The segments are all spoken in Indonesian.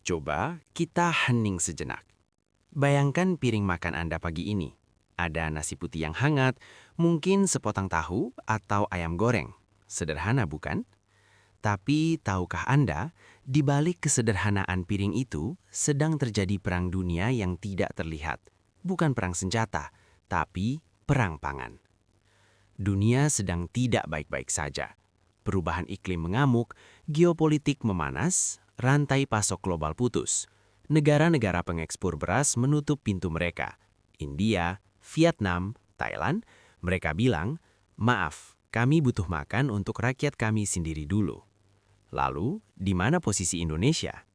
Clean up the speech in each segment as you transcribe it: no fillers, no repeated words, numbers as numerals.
Coba kita hening sejenak. Bayangkan piring makan Anda pagi ini. Ada nasi putih yang hangat, mungkin sepotong tahu atau ayam goreng. Sederhana bukan? Tapi tahukah Anda, di balik kesederhanaan piring itu sedang terjadi perang dunia yang tidak terlihat. Bukan perang senjata, tapi perang pangan. Dunia sedang tidak baik-baik saja. Perubahan iklim mengamuk, geopolitik memanas, rantai pasok global putus. Negara-negara pengekspor beras menutup pintu mereka. India, Vietnam, Thailand, mereka bilang, "Maaf, kami butuh makan untuk rakyat kami sendiri dulu." Lalu, di mana posisi Indonesia?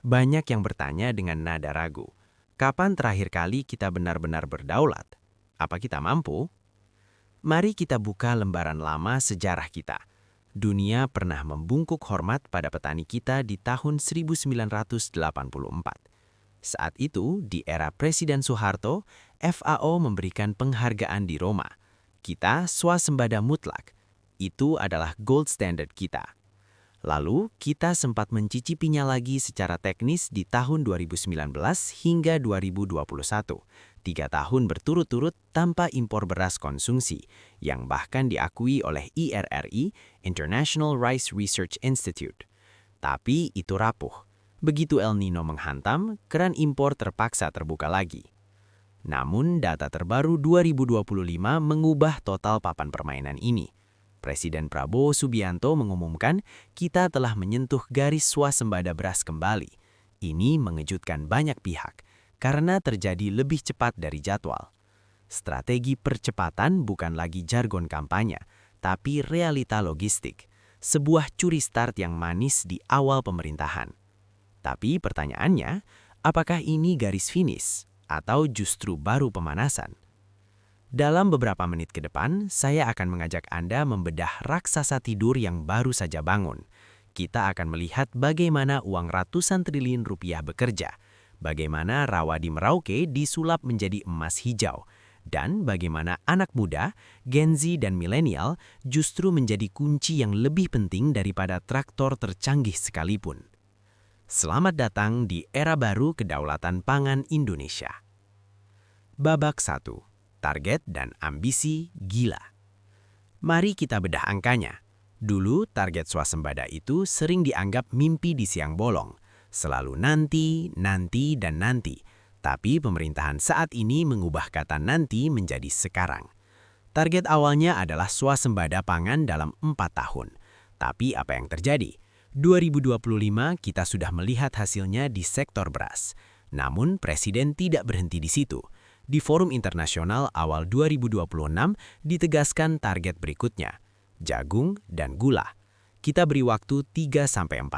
Banyak yang bertanya dengan nada ragu. Kapan terakhir kali kita benar-benar berdaulat? Apa kita mampu? Mari kita buka lembaran lama sejarah kita. Dunia pernah membungkuk hormat pada petani kita di tahun 1984. Saat itu, di era Presiden Soeharto, FAO memberikan penghargaan di Roma. Kita swasembada mutlak. Itu adalah gold standard kita. Lalu, kita sempat mencicipinya lagi secara teknis di tahun 2019 hingga 2021. 3 tahun berturut-turut tanpa impor beras konsumsi, yang bahkan diakui oleh IRRI, International Rice Research Institute. Tapi itu rapuh. Begitu El Nino menghantam, keran impor terpaksa terbuka lagi. Namun, data terbaru 2025 mengubah total papan permainan ini. Presiden Prabowo Subianto mengumumkan kita telah menyentuh garis swasembada beras kembali. Ini mengejutkan banyak pihak karena terjadi lebih cepat dari jadwal. Strategi percepatan bukan lagi jargon kampanye, tapi realita logistik. Sebuah curi start yang manis di awal pemerintahan. Tapi pertanyaannya, apakah ini garis finish atau justru baru pemanasan? Dalam beberapa menit ke depan, saya akan mengajak Anda membedah raksasa tidur yang baru saja bangun. Kita akan melihat bagaimana uang ratusan triliun rupiah bekerja, bagaimana rawa di Merauke disulap menjadi emas hijau, dan bagaimana anak muda, Gen Z dan milenial justru menjadi kunci yang lebih penting daripada traktor tercanggih sekalipun. Selamat datang di era baru kedaulatan pangan Indonesia. Babak 1. Target dan ambisi gila. Mari kita bedah angkanya. Dulu target swasembada itu sering dianggap mimpi di siang bolong. Selalu nanti, nanti, dan nanti. Tapi pemerintahan saat ini mengubah kata nanti menjadi sekarang. Target awalnya adalah swasembada pangan dalam 4 tahun. Tapi apa yang terjadi? 2025 kita sudah melihat hasilnya di sektor beras. Namun Presiden tidak berhenti di situ. Di forum internasional awal 2026 ditegaskan target berikutnya, jagung dan gula. Kita beri waktu 3-4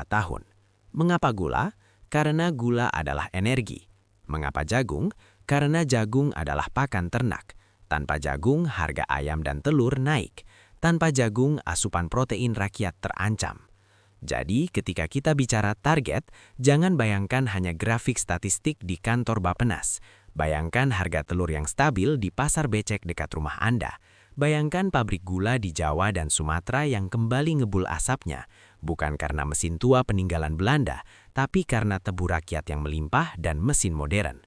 tahun. Mengapa gula? Karena gula adalah energi. Mengapa jagung? Karena jagung adalah pakan ternak. Tanpa jagung, harga ayam dan telur naik. Tanpa jagung, asupan protein rakyat terancam. Jadi, ketika kita bicara target, jangan bayangkan hanya grafik statistik di kantor Bappenas. Bayangkan harga telur yang stabil di pasar becek dekat rumah Anda. Bayangkan pabrik gula di Jawa dan Sumatera yang kembali ngebul asapnya, bukan karena mesin tua peninggalan Belanda, tapi karena tebu rakyat yang melimpah dan mesin modern.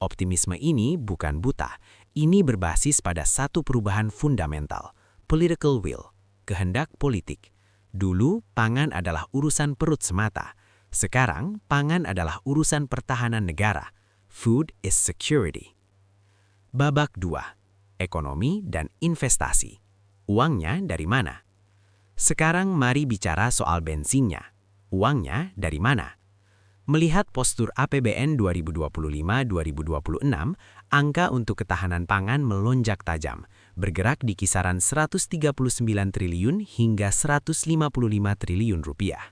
Optimisme ini bukan buta, ini berbasis pada satu perubahan fundamental, political will, kehendak politik. Dulu, pangan adalah urusan perut semata. Sekarang, pangan adalah urusan pertahanan negara. Food is security. Babak 2. Ekonomi dan investasi. Uangnya dari mana? Sekarang mari bicara soal bensinnya. Uangnya dari mana? Melihat postur APBN 2025-2026, angka untuk ketahanan pangan melonjak tajam, bergerak di kisaran 139 triliun hingga 155 triliun rupiah.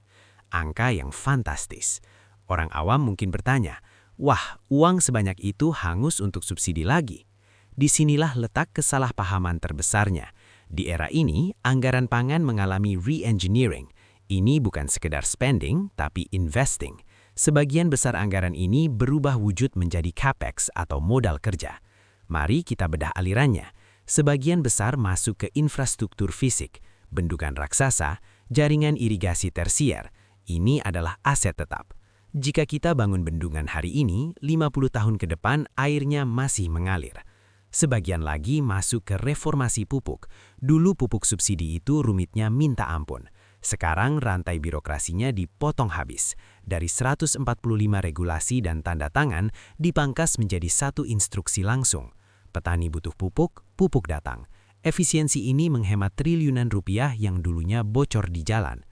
Angka yang fantastis. Orang awam mungkin bertanya, wah, uang sebanyak itu hangus untuk subsidi lagi. Disinilah letak kesalahpahaman terbesarnya. Di era ini, anggaran pangan mengalami re-engineering. Ini bukan sekedar spending, tapi investing. Sebagian besar anggaran ini berubah wujud menjadi capex atau modal kerja. Mari kita bedah alirannya. Sebagian besar masuk ke infrastruktur fisik, bendungan raksasa, jaringan irigasi tersier. Ini adalah aset tetap. Jika kita bangun bendungan hari ini, 50 tahun ke depan airnya masih mengalir. Sebagian lagi masuk ke reformasi pupuk. Dulu pupuk subsidi itu rumitnya minta ampun. Sekarang rantai birokrasinya dipotong habis. Dari 145 regulasi dan tanda tangan dipangkas menjadi satu instruksi langsung. Petani butuh pupuk, pupuk datang. Efisiensi ini menghemat triliunan rupiah yang dulunya bocor di jalan.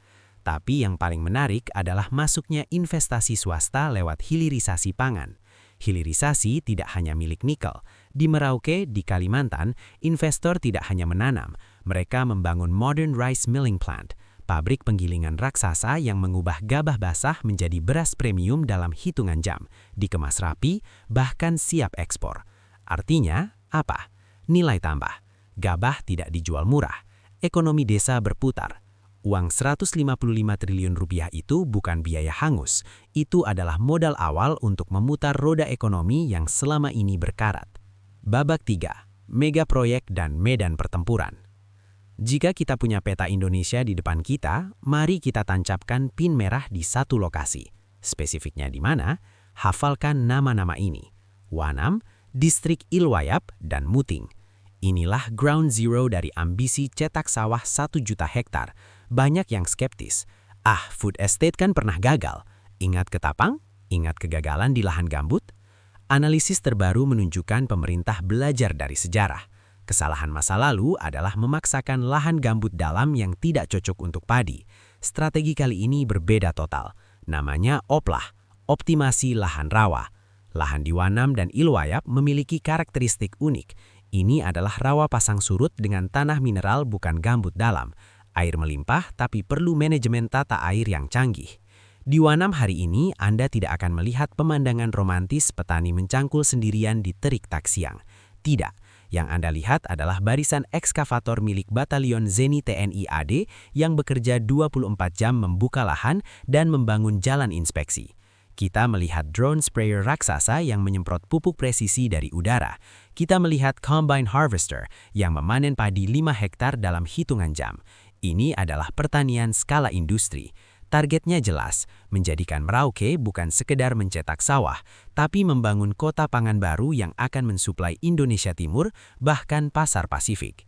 Tapi yang paling menarik adalah masuknya investasi swasta lewat hilirisasi pangan. Hilirisasi tidak hanya milik nikel. Di Merauke, di Kalimantan, investor tidak hanya menanam, mereka membangun Modern Rice Milling Plant, pabrik penggilingan raksasa yang mengubah gabah basah menjadi beras premium dalam hitungan jam, dikemas rapi, bahkan siap ekspor. Artinya, apa? Nilai tambah. Gabah tidak dijual murah. Ekonomi desa berputar. Uang 155 triliun rupiah itu bukan biaya hangus, itu adalah modal awal untuk memutar roda ekonomi yang selama ini berkarat. Babak 3. Mega proyek dan medan pertempuran. Jika kita punya peta Indonesia di depan kita, mari kita tancapkan pin merah di satu lokasi. Spesifiknya di mana? Hafalkan nama-nama ini. Wanam, Distrik Ilwayap, dan Muting. Inilah ground zero dari ambisi cetak sawah 1 juta hektar. Banyak yang skeptis. Food estate kan pernah gagal. Ingat Ketapang? Ingat kegagalan di lahan gambut? Analisis terbaru menunjukkan pemerintah belajar dari sejarah. Kesalahan masa lalu adalah memaksakan lahan gambut dalam yang tidak cocok untuk padi. Strategi kali ini berbeda total. Namanya OPLAH, optimasi lahan rawa. Lahan di Wanam dan Ilwayap memiliki karakteristik unik. Ini adalah rawa pasang surut dengan tanah mineral bukan gambut dalam. Air melimpah tapi perlu manajemen tata air yang canggih. Di Wanam hari ini Anda tidak akan melihat pemandangan romantis petani mencangkul sendirian di terik taksiang. Tidak, yang Anda lihat adalah barisan ekskavator milik Batalion Zeni TNI AD yang bekerja 24 jam membuka lahan dan membangun jalan inspeksi. Kita melihat drone sprayer raksasa yang menyemprot pupuk presisi dari udara. Kita melihat combine harvester yang memanen padi 5 hektar dalam hitungan jam. Ini adalah pertanian skala industri. Targetnya jelas, menjadikan Merauke bukan sekedar mencetak sawah, tapi membangun kota pangan baru yang akan mensuplai Indonesia Timur, bahkan pasar Pasifik.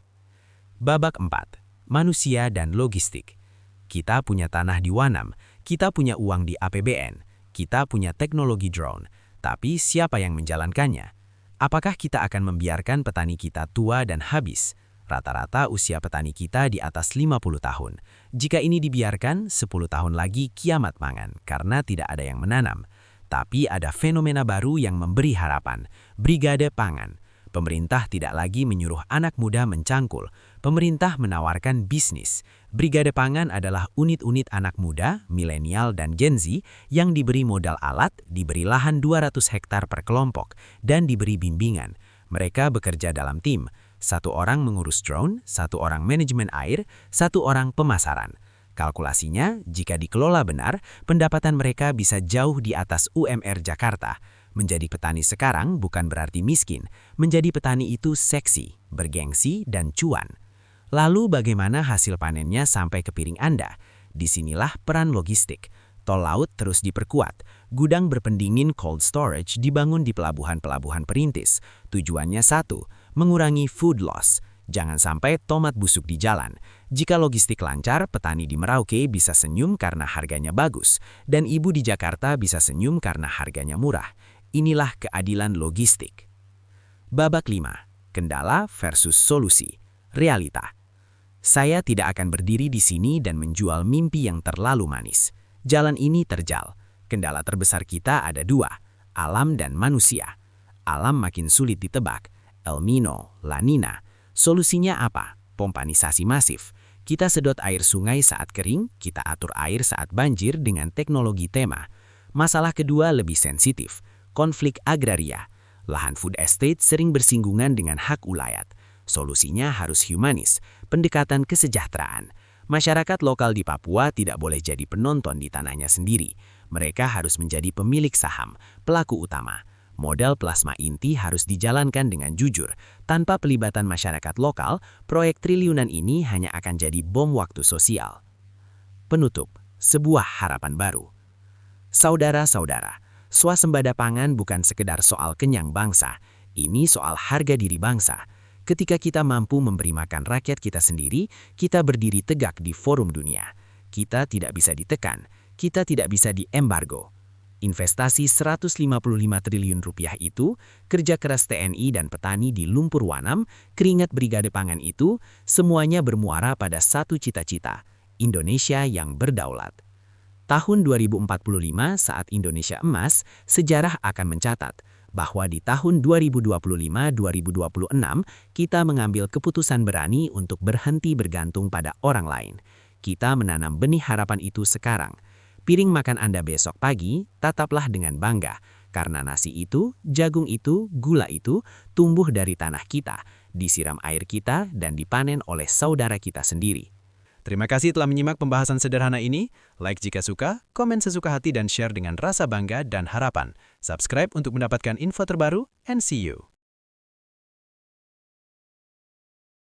Babak 4. Manusia dan logistik. Kita punya tanah di Wanam, kita punya uang di APBN, kita punya teknologi drone, tapi siapa yang menjalankannya? Apakah kita akan membiarkan petani kita tua dan habis? Rata-rata usia petani kita di atas 50 tahun. Jika ini dibiarkan, 10 tahun lagi kiamat pangan karena tidak ada yang menanam. Tapi ada fenomena baru yang memberi harapan, brigade pangan. Pemerintah tidak lagi menyuruh anak muda mencangkul. Pemerintah menawarkan bisnis. Brigade pangan adalah unit-unit anak muda, milenial, dan Gen Z yang diberi modal alat, diberi lahan 200 hektar per kelompok, dan diberi bimbingan. Mereka bekerja dalam tim. 1 orang mengurus drone, 1 orang manajemen air, 1 orang pemasaran. Kalkulasinya, jika dikelola benar, pendapatan mereka bisa jauh di atas UMR Jakarta. Menjadi petani sekarang bukan berarti miskin. Menjadi petani itu seksi, bergengsi, dan cuan. Lalu bagaimana hasil panennya sampai ke piring Anda? Disinilah peran logistik. Tol laut terus diperkuat. Gudang berpendingin cold storage dibangun di pelabuhan-pelabuhan perintis. Tujuannya satu, mengurangi food loss. Jangan sampai tomat busuk di jalan. Jika logistik lancar, petani di Merauke bisa senyum karena harganya bagus. Dan ibu di Jakarta bisa senyum karena harganya murah. Inilah keadilan logistik. Babak 5. Kendala versus solusi. Realita. Saya tidak akan berdiri di sini dan menjual mimpi yang terlalu manis. Jalan ini terjal. Kendala terbesar kita ada 2, alam dan manusia. Alam makin sulit ditebak. El Nino, La Nina. Solusinya apa? Pompanisasi masif. Kita sedot air sungai saat kering, kita atur air saat banjir dengan teknologi tema. Masalah kedua lebih sensitif. Konflik agraria. Lahan food estate sering bersinggungan dengan hak ulayat. Solusinya harus humanis, pendekatan kesejahteraan. Masyarakat lokal di Papua tidak boleh jadi penonton di tanahnya sendiri. Mereka harus menjadi pemilik saham, pelaku utama. Modal plasma inti harus dijalankan dengan jujur. Tanpa pelibatan masyarakat lokal, proyek triliunan ini hanya akan jadi bom waktu sosial. Penutup, sebuah harapan baru. Saudara-saudara, swasembada pangan bukan sekedar soal kenyang bangsa, ini soal harga diri bangsa. Ketika kita mampu memberi makan rakyat kita sendiri, kita berdiri tegak di forum dunia. Kita tidak bisa ditekan, kita tidak bisa diembargo. Investasi 155 triliun rupiah itu, kerja keras TNI dan petani di Lumpur Wanam, keringat Brigade Pangan itu, semuanya bermuara pada satu cita-cita, Indonesia yang berdaulat. Tahun 2045 saat Indonesia emas, sejarah akan mencatat bahwa di tahun 2025-2026 kita mengambil keputusan berani untuk berhenti bergantung pada orang lain. Kita menanam benih harapan itu sekarang. Piring makan Anda besok pagi, tataplah dengan bangga, karena nasi itu, jagung itu, gula itu tumbuh dari tanah kita, disiram air kita, dan dipanen oleh saudara kita sendiri. Terima kasih telah menyimak pembahasan sederhana ini. Like jika suka, komen sesuka hati dan share dengan rasa bangga dan harapan. Subscribe untuk mendapatkan info terbaru, and see you.